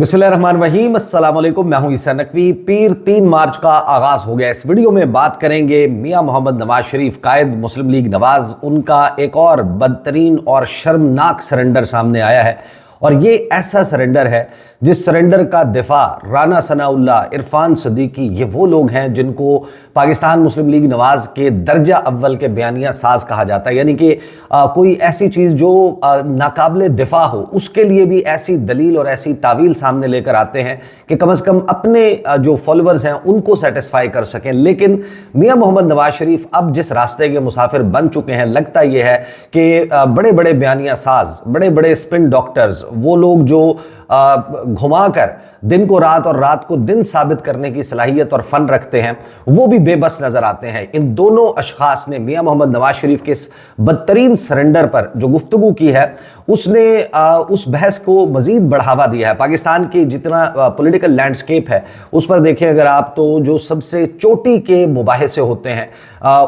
बिस्मिल्लाहिर्रहमानिर्रहीम, अस्सलाम वालेकुम। मैं हूं ईसा नकवी। पीर 3 मार्च का आगाज़ हो गया। इस वीडियो में बात करेंगे मियां मोहम्मद नवाज शरीफ, कायद मुस्लिम लीग नवाज। उनका एक और बदतरीन और शर्मनाक सरेंडर सामने आया है, और ये ऐसा सरेंडर है जिस सरेंडर का दिफा राना सनाउल्लाह, इरफान सदीकी, ये वो लोग हैं जिनको पाकिस्तान मुस्लिम लीग नवाज के दर्जा अव्वल के बयानिया साज कहा जाता है। यानी कि कोई ऐसी चीज़ जो नाकाबिले दिफा हो, उसके लिए भी ऐसी दलील और ऐसी तावील सामने लेकर आते हैं कि कम से कम अपने जो फॉलोअर्स हैं उनको सेटिस्फाई कर सकें। लेकिन मियां मोहम्मद नवाज शरीफ अब जिस रास्ते के मुसाफिर बन चुके हैं, लगता यह है कि बड़े बड़े बयानिया साज, बड़े बड़े स्पिन डॉक्टर्स, वो लोग जो घुमाकर दिन को रात और रात को दिन साबित करने की सलाहियत और फन रखते हैं, वो भी बेबस नजर आते हैं। इन दोनों अशखास ने मियां मोहम्मद नवाज शरीफ के इस बदतरीन सरेंडर पर जो गुफ्तगू की है, उसने उस बहस को मजीद बढ़ावा दिया है। पाकिस्तान की जितना पॉलिटिकल लैंडस्केप है उस पर देखें अगर आप, तो जो सबसे चोटी के मुबाहिसे होते हैं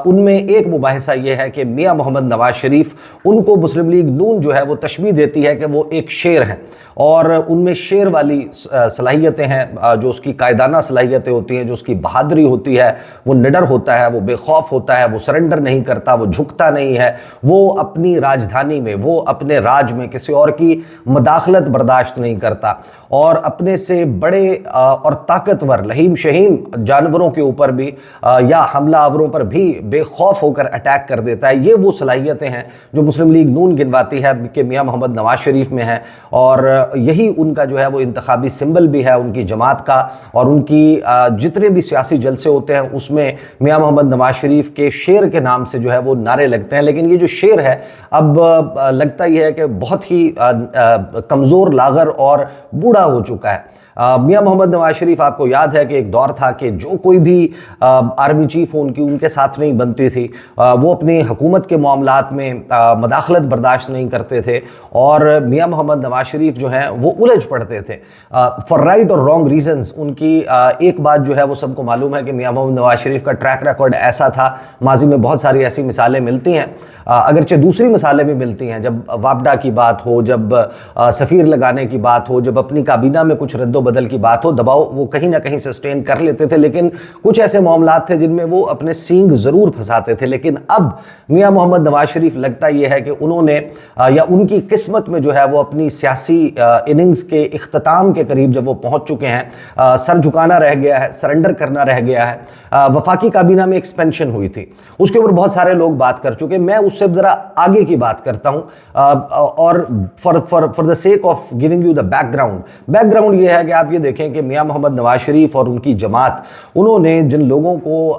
उनमें एक मुबाहिसा यह है कि मियां मोहम्मद नवाज शरीफ, उनको मुस्लिम लीग नून जो है वो तशबीह देती है कि वो एक शेर हैं, और उनमें शेर वाली सलाहियतें हैं, जो उसकी कायदाना सलाहियतें होती हैं, जो उसकी बहादुरी होती है, वो निडर होता है, वो बेखौफ होता है, वो सरेंडर नहीं करता, वो झुकता नहीं है, वो अपनी राजधानी में, वो अपने राज में किसी और की मदाखलत बर्दाश्त नहीं करता, और अपने से बड़े और ताकतवर लहीम शहीम जानवरों के ऊपर भी या हमलावरों पर भी बेखौफ होकर अटैक कर देता है। ये वो सलाहियतें हैं जो मुस्लिम लीग नून गिनवाती है कि मियां मोहम्मद नवाज शरीफ में है, और यही उनका जो है वो इंतखाबी सिंबल भी है उनकी जमात का। और उनकी जितने भी सियासी जलसे होते हैं उसमें मियां मोहम्मद नवाज शरीफ के शेर के नाम से जो है वो नारे लगते हैं। लेकिन ये जो शेर है अब लगता ही है कि बहुत ही कमज़ोर, लागर और बूढ़ा हो चुका है। मियां मोहम्मद नवाज शरीफ, आपको याद है कि एक दौर था कि जो कोई भी आर्मी चीफ उनके साथ नहीं बनती थी, वो अपनी हुकूमत के मामलात में मदाखलत बर्दाश्त नहीं करते थे, और मियां मोहम्मद नवाज शरीफ जो हैं वो उलझ पड़ते थे फॉर राइट और रॉन्ग रीजंस। उनकी एक बात जो है वो सबको मालूम है कि मियां मोहम्मद नवाज शरीफ का ट्रैक रिकॉर्ड ऐसा था, माजी में बहुत सारी ऐसी मिसालें मिलती हैं, अगरचे दूसरी मिसालें भी मिलती हैं, जब वापडा की बात हो, जब सफ़ीर लगाने की बात हो, जब अपनी काबीना में कुछ रद्दो बदल की बात हो, दबाव वो कहीं ना कहीं सस्टेन कर लेते थे। लेकिन कुछ ऐसे मामलात थे जिनमें वो अपने सींग जरूर फंसाते थे। लेकिन अब मियां मोहम्मद नवाज शरीफ, लगता यह है कि उन्होंने या उनकी किस्मत में जो है वो अपनी सियासी इनिंग्स के इख्तिताम के करीब जब वो पहुंच चुके हैं, सर झुकाना रह गया है, सरेंडर करना रह गया है। वफाकी काबीना में एक्सपेंशन हुई थी, उसके ऊपर बहुत सारे लोग बात कर चुके, मैं उससे जरा आगे की बात करता हूं, और for the sake of giving you the background ये है कि आप ये देखें कि मियां मोहम्मद नवाज शरीफ और उनकी जमात, उन्होंने जिन लोगों को,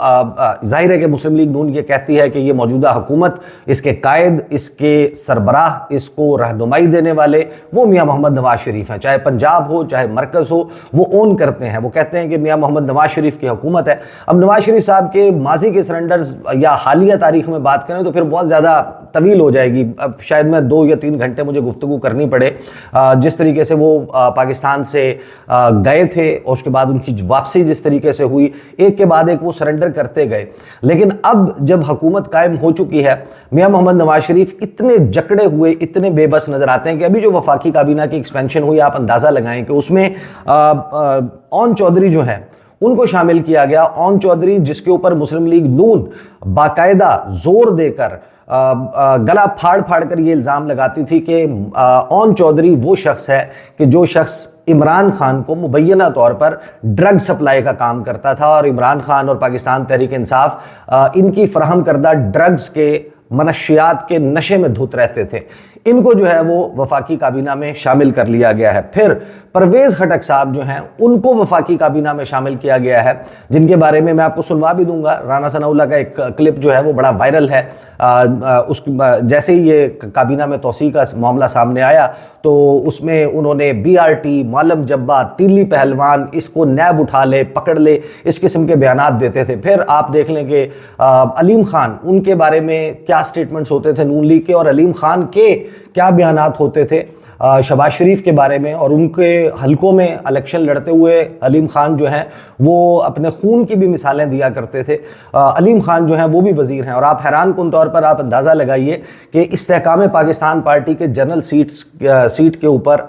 जाहिर है कि मुस्लिम लीग नून ये कहती है कि ये मौजूदा हुकूमत, इसके कायद, इसके सरबराह, इसको रहनुमाई देने वाले वो मियां मोहम्मद नवाज शरीफ हैं। चाहे पंजाब हो चाहे मरकज़ हो, वो ओन करते हैं, वो कहते हैं कि मियां मोहम्मद नवाज शरीफ की हुकूमत है। अब नवाज शरीफ साहब के माजी के सरेंडर्स या हालिया तारीख में बात करें तो फिर बहुत ज़्यादा तवील हो जाएगी, अब शायद मैं 2 या 3 घंटे मुझे गुफ्तगू करनी पड़े। जिस तरीके से वो पाकिस्तान से गए थे और उसके बाद उनकी वापसी जिस तरीके से हुई, एक के बाद एक वो सरेंडर करते गए। लेकिन अब जब हुकूमत कायम हो चुकी है, मियां मोहम्मद नवाज शरीफ इतने जकड़े हुए, इतने बेबस नजर आते हैं कि अभी जो वफाकी काबीना की एक्सपेंशन हुई, आप अंदाजा लगाएं कि उसमें ओन चौधरी जो है उनको शामिल किया गया। ओन चौधरी, जिसके ऊपर मुस्लिम लीग नून बाकायदा जोर देकर गला फाड़ फाड़ कर ये इल्ज़ाम लगाती थी कि ओन चौधरी वो शख्स है कि जो शख्स इमरान खान को मुबैना तौर पर ड्रग सप्लाई का काम करता था, और इमरान खान और पाकिस्तान तहरीक इंसाफ इनकी फराहम करदा ड्रग्स के, मनशियात के नशे में धुत रहते थे। इनको जो है वो वफाकी काबीना में शामिल कर लिया गया है। फिर परवेज़ खटक साहब जो हैं उनको वफाकी काबीना में शामिल किया गया है, जिनके बारे में मैं आपको सुनवा भी दूंगा। राना सनाउल्लाह का एक क्लिप जो है वो बड़ा वायरल है। जैसे ही ये काबीना में तोसी का मामला सामने आया तो उसमें उन्होंने BRT, मालम जब्बा, तीली पहलवान, इसको नैब उठा ले, पकड़ ले, इस किस्म के बयानात देते थे। फिर आप देख लें कि अलीम खान, उनके बारे में क्या स्टेटमेंट्स होते थे नून लीग के, और अलीम खान के क्या बयानात होते थे शहबाज शरीफ के बारे में। और उनके हलकों में इलेक्शन लड़ते हुए अलीम खान जो हैं वो अपने खून की भी मिसालें दिया करते थे। अलीम खान जो हैं वो भी वजीर हैं, और आप हैरान कुन तौर पर आप अंदाज़ा लगाइए कि इस्तेहकाम पाकिस्तान पार्टी के जनरल सीट के ऊपर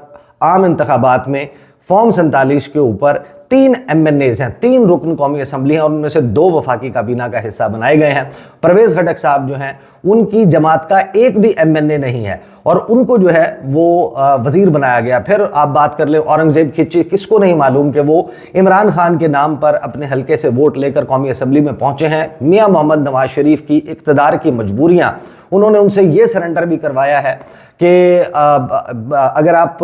आम इंतखाबात में फॉर्म 47 के ऊपर 3 MNAs हैं, 3 रुकन कौमी असम्बली हैं और उनमें से 2 वफाकी काबीना का हिस्सा बनाए गए हैं। परवेज खटक साहब जो हैं उनकी जमात का एक भी MNA नहीं है और उनको जो है वो वजीर बनाया गया। फिर आप बात कर ले औरंगजेब खिच्ची, किसको नहीं मालूम कि वो इमरान खान के नाम पर अपने हल्के से वोट लेकर कौमी असम्बली में पहुंचे हैं। मियां मोहम्मद नवाज शरीफ की इक़्तिदार की मजबूरियां, उन्होंने उनसे ये सरेंडर भी करवाया है कि अगर आप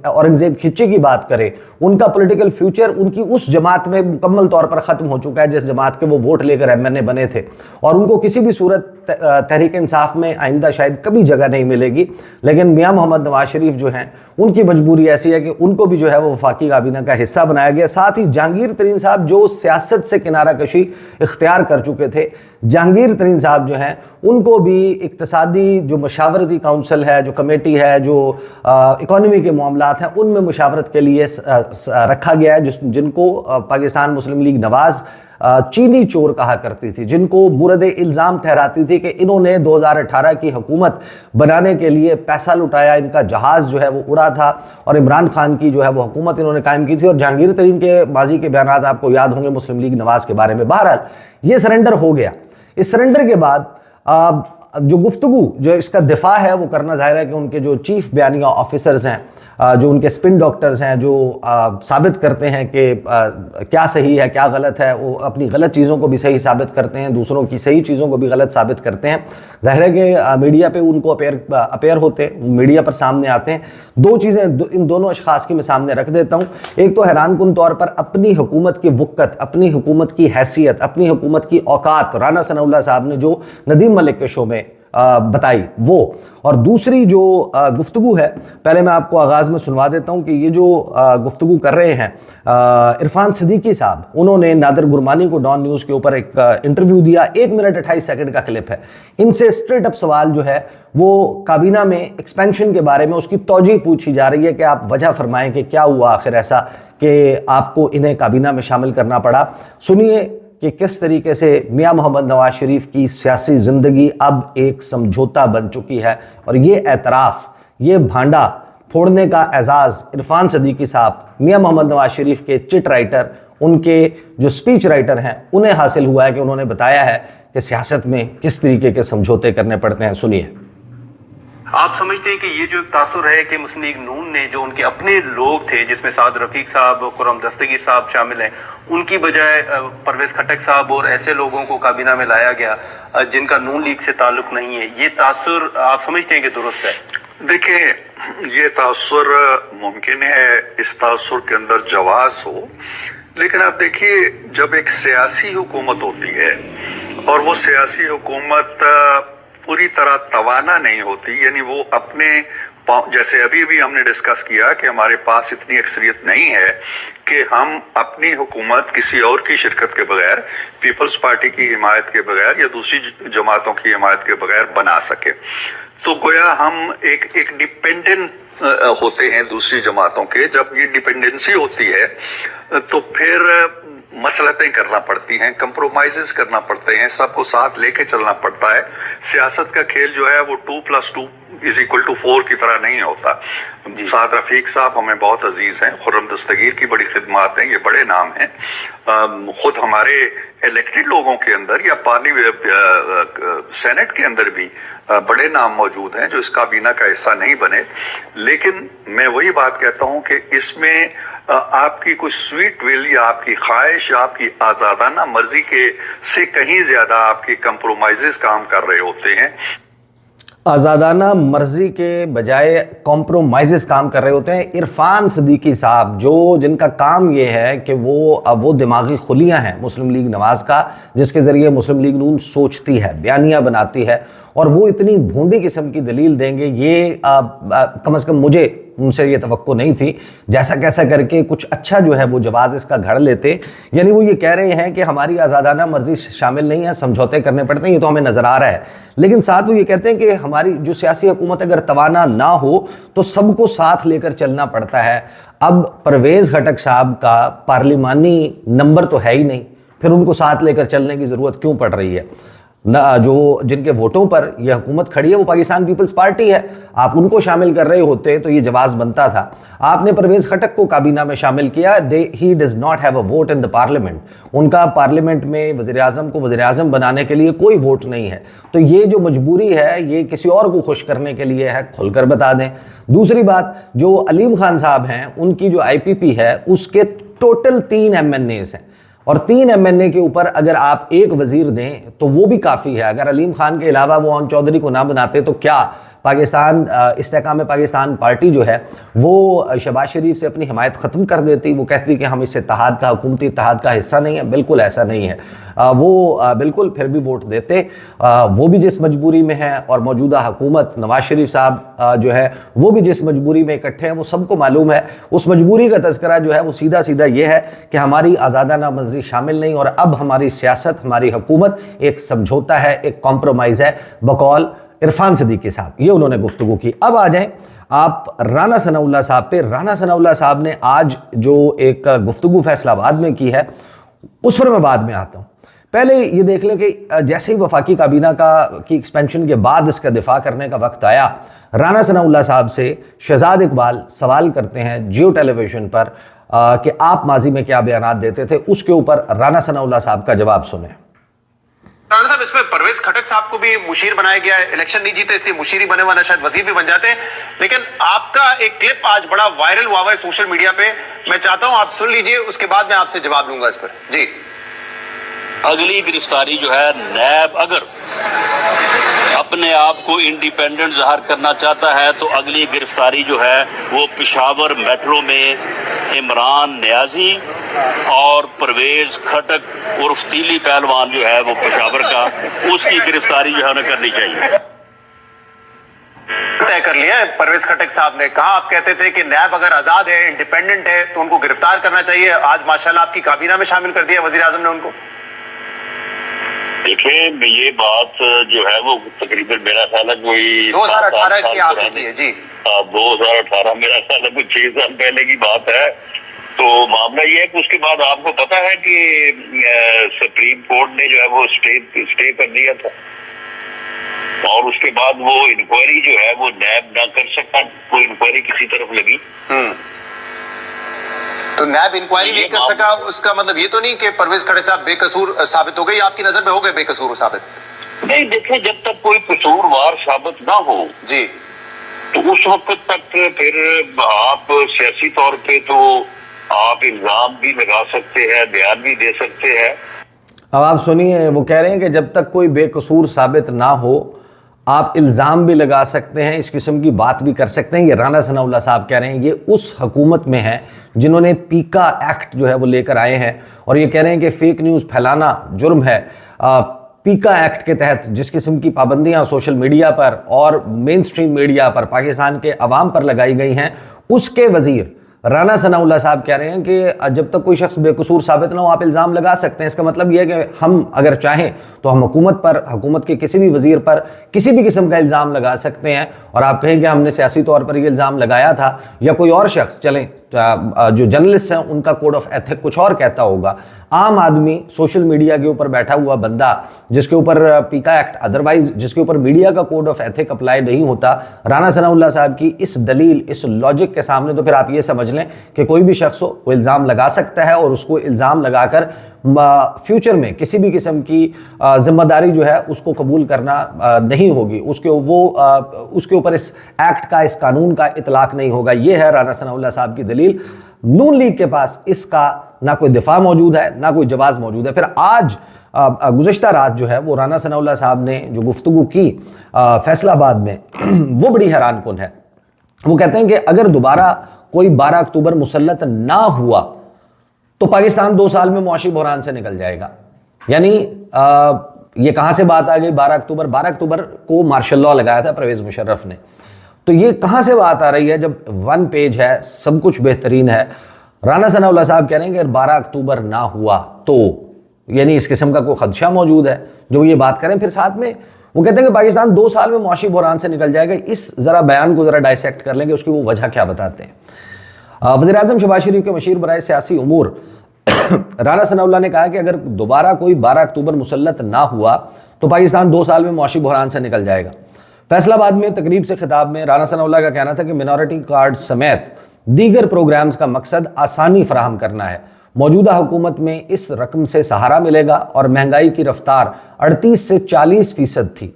औरंगजेब खिच्ची की बात करें, उनका पॉलिटिकल फ्यूचर उनकी उस जमात में मुकम्मल तौर पर ख़त्म हो चुका है जिस जमात के वो वोट लेकर MNA बने थे और उनको किसी भी सूरत तहरीक इंसाफ में आइंदा शायद कभी जगह नहीं मिलेगी। लेकिन मियां मोहम्मद नवाज शरीफ जो हैं उनकी मजबूरी ऐसी है कि उनको भी जो है वो वफाकी काबीना का हिस्सा बनाया गया। साथ ही जहांगीर तरीन साहब जो सियासत से किनारा कशी इख्तियार कर चुके थे, जहांगीर तरीन साहब जो हैं उनको भी इक्तसादी जो मशावरती काउंसिल है, जो कमेटी है, जो इकॉनमी के मामलात हैं, उनमें मुशावरत के लिए रखा गया है, जिनको पाकिस्तान मुस्लिम लीग नवाज चीनी चोर कहा करती थी, जिनको मुरद इल्ज़ाम ठहराती थी कि इन्होंने 2018 की हुकूमत बनाने के लिए पैसा लुटाया, इनका जहाज़ जो है वो उड़ा था और इमरान खान की जो है वो हुकूमत इन्होंने कायम की थी। और जहांगीर तरीन के माजी के बयानात आपको याद होंगे मुस्लिम लीग नवाज के बारे में। बहरहाल ये सरेंडर हो गया। इस सरेंडर के बाद जो गुफ्तगू, जो इसका दिफा है वो करना ज़ाहिर है कि उनके जो चीफ बयानिया ऑफिसर्स हैं, जो उनके स्पिन डॉक्टर्स हैं, जो साबित करते हैं कि क्या सही है क्या गलत है, वो अपनी गलत चीज़ों को भी सही साबित करते हैं, दूसरों की सही चीज़ों को भी गलत साबित करते हैं। ज़ाहिर है कि मीडिया पे उनको अपेयर होते हैं, मीडिया पर सामने आते हैं। दो चीज़ें इन दोनों अशखास की मैं सामने रख देता हूँ। एक तो हैरानकुन तौर पर अपनी हुकूमत की वक़्त, अपनी हुकूमत की हैसियत, अपनी हुकूमत की औकात राना सनाउल्लाह साहब ने जो नदीम मलिक के शो में बताई वो, और दूसरी जो गुफ्तगू है, पहले मैं आपको आगाज़ में सुनवा देता हूं कि ये जो गुफ्तगू कर रहे हैं इरफान सिद्दीकी साहब, उन्होंने नादिर गुरमानी को डॉन न्यूज़ के ऊपर एक इंटरव्यू दिया, 1 मिनट 28 सेकंड का क्लिप है। इनसे स्ट्रेट अप सवाल जो है वो काबीना में एक्सपेंशन के बारे में, उसकी तौजीह पूछी जा रही है कि आप वजह फरमाएं कि क्या हुआ आखिर ऐसा कि आपको इन्हें काबीना में शामिल करना पड़ा। सुनिए कि किस तरीके से मियां मोहम्मद नवाज शरीफ की सियासी ज़िंदगी अब एक समझौता बन चुकी है और ये एतराफ़, ये भांडा फोड़ने का एजाज़ इरफान सिद्दीकी साहब, मियां मोहम्मद नवाज शरीफ के चिट राइटर, उनके जो स्पीच राइटर हैं, उन्हें हासिल हुआ है कि उन्होंने बताया है कि सियासत में किस तरीके के समझौते करने पड़ते हैं। सुनिए। आप समझते हैं कि ये जो तासुर है कि मुस्लिम लीग नून ने जो उनके अपने लोग थे, जिसमें साद रफीक साहब, खुर्रम दस्तगीर साहब शामिल हैं, उनकी बजाय परवेज खटक साहब और ऐसे लोगों को काबीना में लाया गया जिनका नून लीग से ताल्लुक नहीं है, ये तासुर आप समझते हैं कि दुरुस्त है? देखिए, ये तासुर मुमकिन है, इस तासुर के अंदर जवाज हो, लेकिन आप देखिए जब एक सियासी हुकूमत होती है और वो सियासी हुकूमत पूरी तरह तवाना नहीं होती, यानी वो अपने, जैसे अभी भी हमने डिस्कस किया कि हमारे पास इतनी अक्सरियत नहीं है कि हम अपनी हुकूमत किसी और की शिरकत के बगैर, पीपल्स पार्टी की हिमायत के बगैर या दूसरी जमातों की हिमायत के बगैर बना सके। तो गोया हम एक डिपेंडेंट होते हैं दूसरी जमातों के। जब ये डिपेंडेंसी होती है तो फिर मसलतें करना पड़ती हैं, कंप्रोमाइजेस करना पड़ते हैं, सबको साथ लेके चलना पड़ता है। सियासत का खेल जो है वो 2+2=4 की तरह नहीं होता। साद रफीक साहब हमें बहुत अजीज हैं, खुर्रम दस्तगीर की बड़ी खिदमत हैं, ये बड़े नाम हैं। खुद हमारे इलेक्टेड लोगों के अंदर या सेनेट के अंदर भी बड़े नाम मौजूद हैं जो इस काबीना का हिस्सा नहीं बने। लेकिन मैं वही बात कहता हूं कि इसमें आपकी कोई स्वीट विल या आपकी ख्वाहिश या आपकी आज़ादाना मर्जी के से कहीं ज्यादा आपके कंप्रोमाइजेस काम कर रहे होते हैं। आज़ादाना मर्जी के बजाय कॉम्प्रोमाइज़ काम कर रहे होते हैं। इरफान सिद्दीकी साहब जिनका काम ये है कि वो दिमागी खुलियां हैं मुस्लिम लीग नवाज का, जिसके ज़रिए मुस्लिम लीग नून सोचती है, बयानियाँ बनाती है, और वो इतनी भोंडी किस्म की दलील देंगे, ये कम से कम मुझे उनसे ये तवक्को नहीं थी। जैसा कैसा करके कुछ अच्छा जो है वो जवाज़ इसका घड़ लेते। यानी वो ये कह रहे हैं कि हमारी आज़ादाना मर्जी शामिल नहीं है, समझौते करने पड़ते हैं, ये तो हमें नज़र आ रहा है। लेकिन साथ वो ये कहते हैं कि हमारी जो सियासी हुकूमत अगर तवाना ना हो तो सबको साथ लेकर चलना पड़ता है। अब परवेज़ खटक साहब का पार्लिमानी नंबर तो है ही नहीं, फिर उनको साथ लेकर चलने की ज़रूरत क्यों पड़ रही है? जो जिनके वोटों पर यह हुकूमत खड़ी है वो पाकिस्तान पीपल्स पार्टी है। आप उनको शामिल कर रहे होते तो ये जवाब बनता था। आपने परवेज खटक को काबीना में शामिल किया। He does not have a vote in the parliament. उनका पार्लियामेंट में वज़ीर आज़म को वज़ीर आज़म बनाने के लिए कोई वोट नहीं है। तो ये जो मजबूरी है ये किसी और को खुश करने के लिए है, खुलकर बता दें। दूसरी बात, जो अलीम खान साहब हैं उनकी जो IPP है उसके टोटल 3 MNAs हैं और 3 MNA के ऊपर अगर आप एक वजीर दें तो वो भी काफ़ी है। अगर अलीम खान के अलावा वो ओन चौधरी को ना बनाते तो क्या पाकिस्तान इस्तेकाम पाकिस्तान पार्टी जो है वो शहबाज शरीफ से अपनी हिमायत ख़त्म कर देती? वो कहती कि हम इस इत्तेहाद का, हुकूमती इत्तेहाद का हिस्सा नहीं है। बिल्कुल ऐसा नहीं है। वो बिल्कुल फिर भी वोट देते। वो भी जिस मजबूरी में है और मौजूदा हुकूमत नवाज शरीफ साहब जो है वो भी जिस मजबूरी में इकट्ठे हैं वो सबको मालूम है। उस मजबूरी का तज़किरा जो है वो सीधा सीधा ये है कि हमारी आज़ादाना मर्ज़ी शामिल नहीं और अब हमारी सियासत, हमारी हुकूमत एक समझौता है, एक कॉम्प्रोमाइज़ है बकौल इरफान सिद्दीकी साहब। ये उन्होंने गुफ्तगू की। अब आ जाएं आप राना सनाउल्लाह साहब पे। राना सनाउल्लाह साहब ने आज जो एक गुफ्तगू फैसलाबाद में की है उस पर मैं बाद में आता हूँ। पहले ये देख लें कि जैसे ही वफाकी काबीना की एक्सपेंशन के बाद इसका दिफा करने का वक्त आया, राना सनाउल्लाह साहब से शहजाद इकबाल सवाल करते हैं जियो टेलीविजन पर कि आप माजी में क्या बयानात देते थे। उसके ऊपर राना सनाउल्लाह साहब का जवाब सुने। राणा साहब, इसमें परवेज खटक साहब को भी मुशीर बनाया गया है। इलेक्शन नहीं जीते इसलिए मुशीर ही बने, वाला शायद वजीर भी बन जाते हैं। लेकिन आपका एक क्लिप आज बड़ा वायरल हुआ है सोशल मीडिया पे। मैं चाहता हूं आप सुन लीजिए, उसके बाद मैं आपसे जवाब लूंगा इस पर। जी, अगली गिरफ्तारी जो है, नैब अगर अपने आप को इंडिपेंडेंट जाहिर करना चाहता है तो अगली गिरफ्तारी जो है वो पेशावर मेट्रो में इमरान नियाजी और परवेज खटक उर्फ तीली पहलवान जो है वो पेशावर का, उसकी गिरफ्तारी जो है उन्हें करनी चाहिए। तय कर लिया है परवेज खटक साहब ने। कहा आप कहते थे कि नैब अगर आजाद है, इंडिपेंडेंट है तो उनको गिरफ्तार करना चाहिए। आज माशाल्लाह आपकी काबीना में शामिल कर दिया वजीर आजम ने उनको। देखिए, ये बात जो है वो तकरीबन मेरा ख्याल है कोई 2018 की आखिर की है। जी, 2018 मेरा ख्याल है कुछ 6 साल पहले की बात है। तो मामला ये है कि उसके बाद आपको पता है कि सुप्रीम कोर्ट ने जो है वो स्टे कर दिया था और उसके बाद वो इंक्वायरी जो है वो नैब ना कर सका। वो इंक्वायरी किसी तरफ लगी तो नैब इंक्वायरी नहीं कर सका। उसका मतलब ये तो नहीं कि परवेज खटक साहब बेकसूर साबित हो गए? आपकी नजर में हो गए बेकसूर साबित? नहीं, देखिए, जब तक कोई कसूरवार साबित ना हो जी तो उस वक्त तक फिर आप सियासी तौर पे तो आप इल्जाम भी लगा सकते हैं, बयान भी दे सकते हैं। अब आप सुनिए, वो कह रहे हैं कि जब तक कोई बेकसूर साबित ना हो आप इल्ज़ाम भी लगा सकते हैं, इस किस्म की बात भी कर सकते हैं। ये राना सनाउल्लाह साहब कह रहे हैं। ये उस हुकूमत में है जिन्होंने पीका एक्ट जो है वो लेकर आए हैं और ये कह रहे हैं कि फेक न्यूज़ फैलाना जुर्म है। पीका एक्ट के तहत जिस किस्म की पाबंदियां सोशल मीडिया पर और मेन स्ट्रीम मीडिया पर पाकिस्तान के अवाम पर लगाई गई हैं, उसके वज़ीर राना सनाउल्लाह साहब कह रहे हैं कि जब तक कोई शख्स बेकसूर साबित ना हो आप इल्ज़ाम लगा सकते हैं। इसका मतलब यह है कि हम अगर चाहें तो हम हुकूमत के किसी भी वज़ीर पर किसी भी किस्म का इल्ज़ाम लगा सकते हैं और आप कहें कि हमने सियासी तौर पर यह इल्ज़ाम लगाया था, या कोई और शख्स, चलें जो जर्नलिस्ट हैं उनका कोड ऑफ एथिक कुछ और कहता होगा। आम आदमी, सोशल मीडिया के ऊपर बैठा हुआ बंदा जिसके ऊपर पीका एक्ट, अदरवाइज जिसके ऊपर मीडिया का कोड ऑफ एथिक अप्लाई नहीं होता, राना सनाउल्लाह साहब की इस दलील, इस लॉजिक के सामने तो फिर आप ये समझ लें कि कोई भी शख्स हो वो इल्ज़ाम लगा सकता है और उसको इल्ज़ाम लगाकर फ्यूचर में किसी भी किस्म की जिम्मेदारी जो है उसको कबूल करना नहीं होगी। उसके ऊपर इस एक्ट का, इस कानून का इतलाक नहीं होगा। ये है राना सनाउल्लाह साहब की दलील। नून लीग के पास इसका ना कोई दिफा मौजूद है ना कोई जवाब मौजूद है। फिर आज गुज़श्ता रात जो है वो राना सनाउल्लाह साहब ने जो गुफ्तगू की फैसलाबाद में वो बड़ी हैरान कुन है। वो कहते हैं कि अगर दोबारा कोई 12 अक्टूबर मुसल्लत ना हुआ तो पाकिस्तान 2 साल में मुआशी बहरान से निकल जाएगा। यानी ये कहाँ से बात आ गई? 12 अक्टूबर को मार्शल लॉ लगाया था परवेज मुशर्रफ ने। तो ये कहाँ से बात आ रही है जब 1 पेज है, सब कुछ बेहतरीन है। राना सनाउल्लाह साहब कह रहे हैं कि अगर 12 अक्टूबर ना हुआ तो यानी इस किस्म का कोई खदशा मौजूद है जो ये बात करें। फिर साथ में वो कहते हैं कि पाकिस्तान 2 साल में मुआशी बहरान से निकल जाएगा। इस ज़रा बयान को ज़रा डाइसेक्ट कर लेंगे, उसकी वो वजह क्या बताते हैं। वज़ीर आज़म शहबाज शरीफ के मशीर बराए सियासी उमूर राना सनाउल्लाह ने कहा कि अगर दोबारा कोई 12 अक्टूबर मुसल्लत ना हुआ तो पाकिस्तान 2 साल में मुआशी बहरान से निकल जाएगा। फैसलाबाद में तकरीब से खिताब में राना सनाउल्लाह का कहना था कि मिनॉरिटी कार्ड समेत दीगर प्रोग्राम्स का मकसद आसानी फराहम करना है। मौजूदा हुकूमत में इस रकम से सहारा मिलेगा और महंगाई की रफ्तार 38 से 40% थी,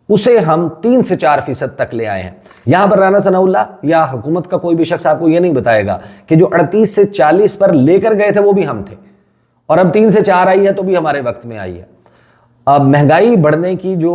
उसे हम 3 से 4% तक ले आए हैं। यहां पर राना सनाउल्लाह या हुकूमत का कोई भी शख्स आपको यह नहीं बताएगा कि जो 38 से 40 पर लेकर गए थे वो भी हम थे, और अब 3 से 4 आई है तो भी हमारे वक्त में आई है। अब महंगाई बढ़ने की जो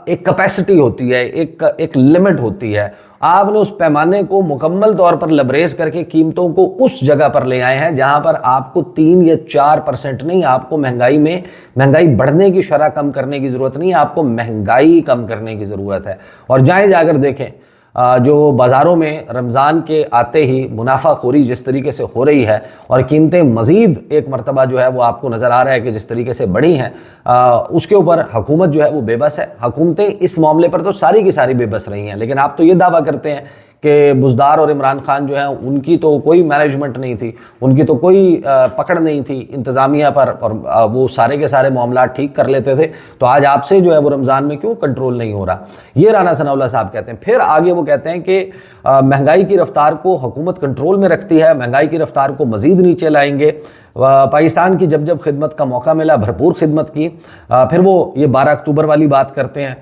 एक कैपेसिटी होती है, एक लिमिट होती है, आपने उस पैमाने को मुकम्मल तौर पर लबरेज करके कीमतों को उस जगह पर ले आए हैं जहां पर आपको 3 या 4% नहीं, आपको महंगाई बढ़ने की शरह कम करने की जरूरत नहीं है, आपको महंगाई कम करने की जरूरत है। और जहां जाकर देखें जो बाज़ारों में रमज़ान के आते ही मुनाफाखोरी जिस तरीके से हो रही है और कीमतें मज़ीद एक मरतबा जो है वो आपको नज़र आ रहा है कि जिस तरीके से बढ़ी हैं, उसके ऊपर हुकूमत जो है वो बेबस है। हुकूमतें इस मामले पर तो सारी की सारी बेबस रही हैं, लेकिन आप तो ये दावा करते हैं कि बुज़दार और इमरान खान जो है उनकी तो कोई मैनेजमेंट नहीं थी, उनकी तो कोई पकड़ नहीं थी इंतज़ामिया पर, और वो सारे के सारे मामला ठीक कर लेते थे। तो आज आपसे जो है वो रमज़ान में क्यों कंट्रोल नहीं हो रहा, ये राना सनाउल्लाह साहब कहते हैं। फिर आगे वो कहते हैं कि महंगाई की रफ्तार को हुकूमत कंट्रोल में रखती है, महंगाई की रफ्तार को मज़ीद नीचे लाएंगे। पाकिस्तान की जब जब खिदमत का मौका मिला भरपूर खिदमत की। फिर वो ये 12 अक्टूबर वाली बात करते हैं,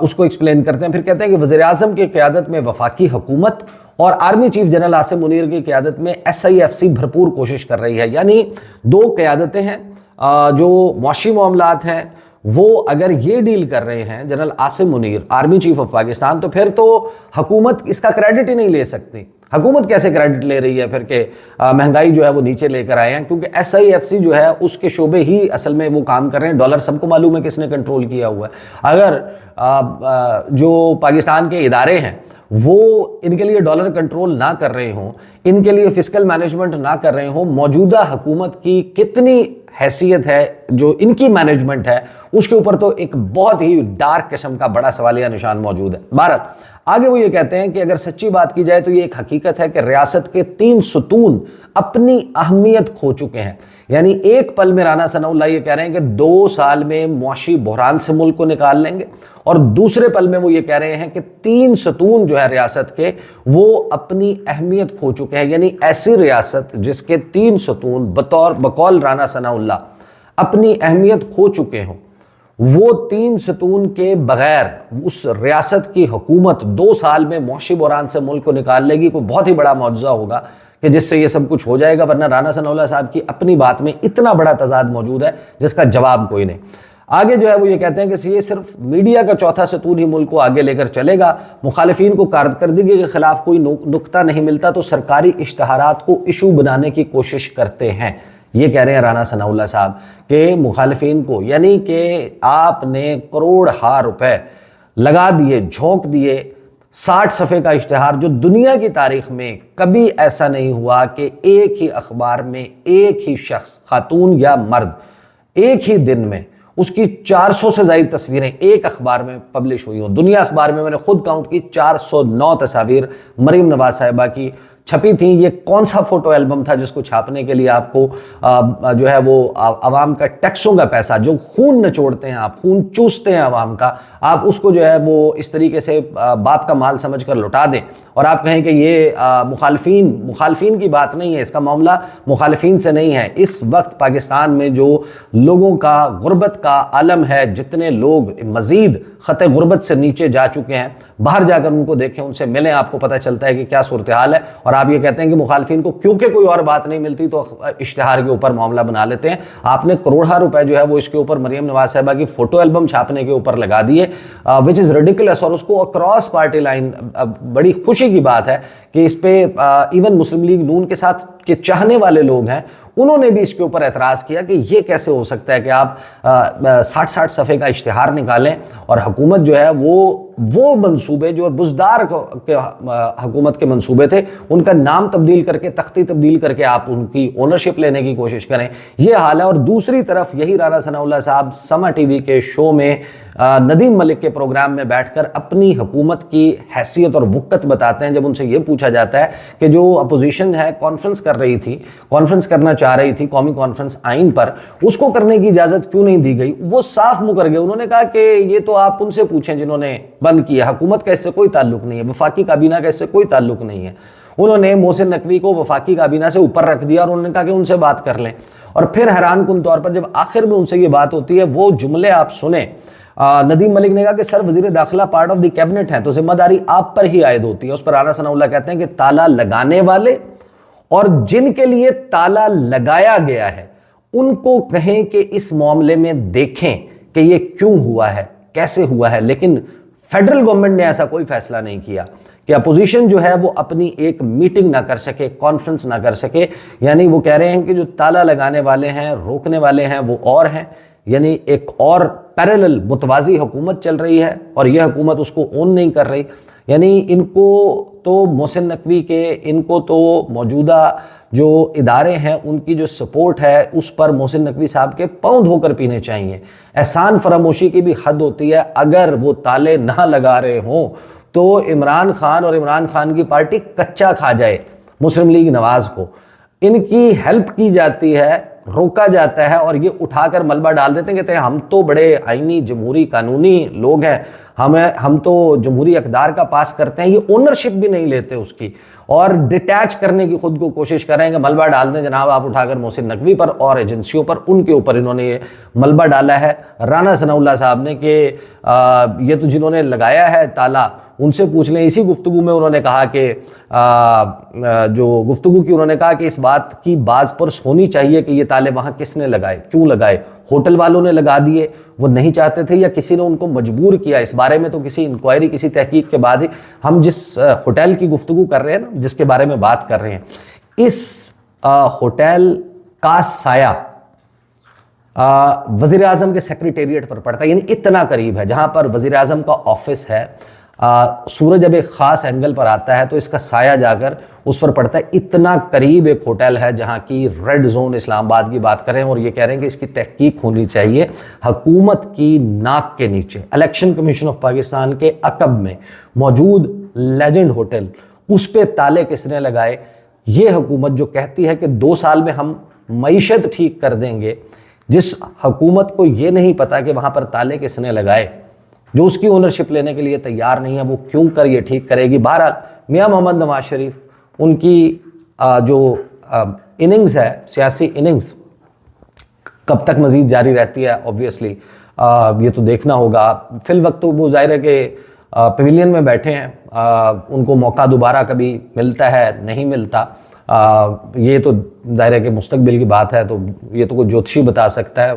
उसको एक्सप्लेन करते हैं। फिर कहते हैं कि वज़ीर-ए-आज़म की क़यादत में वफाकी हुकूमत और army chief general Asim Munir की क़यादत में SIFC भरपूर कोशिश कर रही है। यानी 2 क़यादतें हैं जो मुआशी मामलात हैं वो अगर ये डील कर रहे हैं general Asim Munir, army chief of Pakistan, तो फिर तो हुकूमत इसका क्रेडिट ही नहीं ले सकती। हुकूमत कैसे क्रेडिट ले रही है फिर के महंगाई जो है वो नीचे लेकर आए हैं, क्योंकि SIFC जो है उसके शोबे ही असल में वो काम कर रहे हैं। डॉलर सबको मालूम है किसने कंट्रोल किया हुआ है। अगर जो पाकिस्तान के इदारे हैं वो इनके लिए डॉलर कंट्रोल ना कर रहे हों, इनके लिए फिस्कल मैनेजमेंट ना कर रहे हों, मौजूदा हुकूमत की कितनी हैसियत है जो इनकी मैनेजमेंट है, उसके ऊपर तो एक बहुत ही डार्क किस्म का बड़ा सवालिया निशान मौजूद है। भारत आगे वो ये कहते हैं कि अगर सच्ची बात की जाए तो ये एक हकीकत है कि रियासत के 3 सुतून अपनी अहमियत खो चुके हैं। यानी एक पल में राना सनाउल्लाह ये कह रहे हैं कि 2 साल में मुआशी बहरान से मुल्क को निकाल लेंगे, और दूसरे पल में वो ये कह रहे हैं कि 3 सुतून जो है रियासत के वो अपनी अहमियत खो चुके हैं। यानी ऐसी रियासत जिसके 3 सुतून बकौल राना सनाउल्लाह अपनी अहमियत खो चुके हों, वो 3 सुतून के बगैर उस रियासत की हुकूमत 2 साल में मुआशी बहरान से मुल्क को निकाल लेगी, कोई बहुत ही बड़ा मौजज़ा होगा कि जिससे ये सब कुछ हो जाएगा। वरना राना सनाउल्लाह साहब की अपनी बात में इतना बड़ा तजाद मौजूद है जिसका जवाब कोई नहीं। आगे जो है वो ये कहते हैं कि ये सिर्फ मीडिया का चौथा सतून ही मुल्क को आगे लेकर चलेगा। मुखालिफिन को कारकर्दगी के खिलाफ कोई नुक्ता नहीं मिलता तो सरकारी इश्तहारात को इशू बनाने की कोशिश करते हैं। ये कह रहे हैं राना सनाउल्लाह साहब के मुखालिफिन को, यानी कि आपने करोड़ रुपए लगा दिए, झोंक दिए 60 सफ़े का इश्तिहार, जो दुनिया की तारीख में कभी ऐसा नहीं हुआ कि एक ही अखबार में एक ही शख्स, खातून या मर्द, एक ही दिन में उसकी 400 से ज़ायद तस्वीरें एक अखबार में पब्लिश हुई हों। दुनिया अखबार में मैंने खुद काउंट की 409 तस्वीर मरीम नवाज साहिबा की छपी थी। ये कौन सा फोटो एल्बम था जिसको छापने के लिए आपको जो है वो आवाम का टैक्सों का पैसा, जो खून नचोड़ते हैं आप, खून चूसते हैं आवाम का, आप उसको जो है वो इस तरीके से बाप का माल समझकर लुटा दें और आप कहें कि ये मुखालफीन की बात नहीं है, इसका मामला मुखालफीन से नहीं है। इस वक्त पाकिस्तान में जो लोगों का गुर्बत का आलम है, जितने लोग मजीद ख़त गुर्बत से नीचे जा चुके हैं, बाहर जाकर उनको देखें, उनसे मिलें, आपको पता चलता है कि क्या सूरत हाल है। और आप ये कहते हैं कि मुखालफीन को क्योंकि कोई और बात नहीं मिलती तो इश्तिहार के ऊपर मामला बना लेते हैं। आपने करोड़ों रुपए जो है वो इसके ऊपर मरीम नवाज साहिबा की फोटो एल्बम छापने के ऊपर लगा दिए, विच इज़ रिडिकुलस। और उसको अक्रॉस पार्टी लाइन, बड़ी खुशी की बात है कि इस पे इवन मुस्लिम लीग नून के साथ के चाहने वाले लोग हैं, उन्होंने भी इसके ऊपर एतराज़ किया कि ये कैसे हो सकता है कि आप 60 सफ़े का इश्तिहार निकालें और हुकूमत जो है वो वो मंसूबे जो बुजदार हुकूमत के मंसूबे थे, उनका नाम तब्दील करके, तख्ती तब्दील करके आप उनकी ओनरशिप लेने की कोशिश करें, ये हाल है। और दूसरी तरफ यही राना सनाउल्लाह साहब समा टीवी के शो में नदीम मलिक के प्रोग्राम में बैठकर अपनी हुकूमत की हैसियत और वक़्त बताते हैं। जब उनसे ये पूछा जाता है कि जो अपोजिशन है कॉन्फ्रेंस कर रही थी, कॉन्फ्रेंस करना चाह रही थी कौमी कॉन्फ्रेंस आइन पर, उसको करने की इजाज़त क्यों नहीं दी गई, वो साफ मुकर गए। उन्होंने कहा कि ये तो आप उनसे पूछें जिन्होंने बंद किया, हुकूमत का इससे कोई ताल्लुक नहीं है, वफाकी काबीना का इससे कोई ताल्लुक नहीं है। उन्होंने मोहसिन नकवी को वफाकी काबीना से ऊपर रख दिया और उन्होंने कहा कि उनसे बात कर लें। और फिर हैरान कुन तौर पर जब आखिर में उनसे ये बात होती है, वो जुमले आप सुने, नदीम मलिक ने कहा कि सर वजीर दाखिला पार्ट ऑफ द कैबिनेट है तो जिम्मेदारी आप पर ही आयद होती है। उस पर राना सनाउल्लाह कहते हैं कि ताला लगाने वाले और जिनके लिए ताला लगाया गया है उनको कहें कि इस मामले में देखें कि ये क्यों हुआ है, कैसे हुआ है। लेकिन फेडरल गवर्नमेंट ने ऐसा कोई फैसला नहीं किया कि अपोजिशन जो है वो अपनी एक मीटिंग ना कर सके, कॉन्फ्रेंस ना कर सके। यानी वो कह रहे हैं कि जो ताला लगाने वाले हैं, रोकने वाले हैं, वो और हैं। यानी एक और पैरेलल मुतवाजी हुकूमत चल रही है और यह हुकूमत उसको ओन नहीं कर रही। यानी इनको तो मोहसिन नकवी के, इनको तो मौजूदा जो इदारे हैं उनकी जो सपोर्ट है उस पर मोहसिन नकवी साहब के पाँव धोकर पीने चाहिए। एहसान फरामोशी की भी हद होती है। अगर वो ताले ना लगा रहे हों तो इमरान खान और इमरान खान की पार्टी कच्चा खा जाए मुस्लिम लीग नवाज को। इनकी हेल्प की जाती है, रोका जाता है और ये उठाकर मलबा डाल देते हैं। कहते हैं हम तो बड़े आईनी जमहूरी कानूनी लोग हैं, हम तो जमहूरी अक़दार का पास करते हैं। ये ओनरशिप भी नहीं लेते उसकी और डिटैच करने की खुद को कोशिश करेंगे। मलबा डाल दें जनाब आप उठाकर मोहसिन नकवी पर और एजेंसियों पर, उनके ऊपर इन्होंने ये मलबा डाला है राना सनाउल्लाह साहब ने कि ये तो जिन्होंने लगाया है ताला उनसे पूछ लें। इसी गुफ्तगू में उन्होंने कहा कि जो गुफ्तगू की उन्होंने कहा कि इस बात की बाज़पुरस होनी चाहिए कि ये ताले वहाँ किसने लगाए, क्यों लगाए, होटल वालों ने लगा दिए, वो नहीं चाहते थे, या किसी ने उनको मजबूर किया। इस बारे में तो किसी इंक्वायरी, किसी तहकीक के बाद ही, हम जिस होटल की गुफ्तगू कर रहे हैं ना, जिसके बारे में बात कर रहे हैं, इस होटल का साया वज़ीर आज़म के सेक्रेटेरिएट पर पड़ता है। यानी इतना करीब है, जहाँ पर वज़ीर आज़म का ऑफिस है, सूरज जब एक ख़ास एंगल पर आता है तो इसका साया जाकर उस पर पड़ता है। इतना करीब एक होटल है जहाँ की रेड जोन इस्लामाबाद की बात करें और ये कह रहे हैं कि इसकी तहकीक होनी चाहिए हुकूमत की नाक के नीचे। इलेक्शन कमीशन ऑफ पाकिस्तान के अकब में मौजूद लेजेंड होटल, उस पर ताले किसने लगाए? ये हुकूमत जो कहती है कि 2 साल में हम मईशत ठीक कर देंगे, जिस हुकूमत को ये नहीं पता कि वहाँ पर ताले किसने लगाए, जो उसकी ओनरशिप लेने के लिए तैयार नहीं है, वो क्यों कर ये ठीक करेगी। बहरहाल मियां मोहम्मद नवाज शरीफ, उनकी जो इनिंग्स है, सियासी इनिंग्स कब तक मज़ीद जारी रहती है, ऑब्वियसली ये तो देखना होगा। फिल वक्त तो वो जाहिर है कि पवेलियन में बैठे हैं, उनको मौका दोबारा कभी मिलता है, नहीं मिलता, ये तो जाहिर है कि मुस्तकबिल की बात है, तो ये तो कोई ज्योतिषी बता सकता है,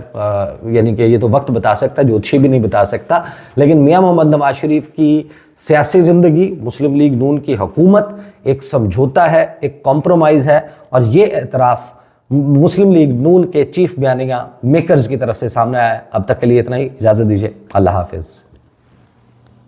यानी कि ये तो वक्त बता सकता है, ज्योतिषी भी नहीं बता सकता। लेकिन मियां मोहम्मद नवाज शरीफ की सियासी ज़िंदगी, मुस्लिम लीग नून की हुकूमत एक समझौता है, एक कॉम्प्रोमाइज़ है, और ये एतराफ़ मुस्लिम लीग नून के चीफ बयानिया मेकर्स की तरफ से सामने आया है। अब तक के लिए इतना ही, इजाज़त दीजिए, अल्लाह हाफिज़।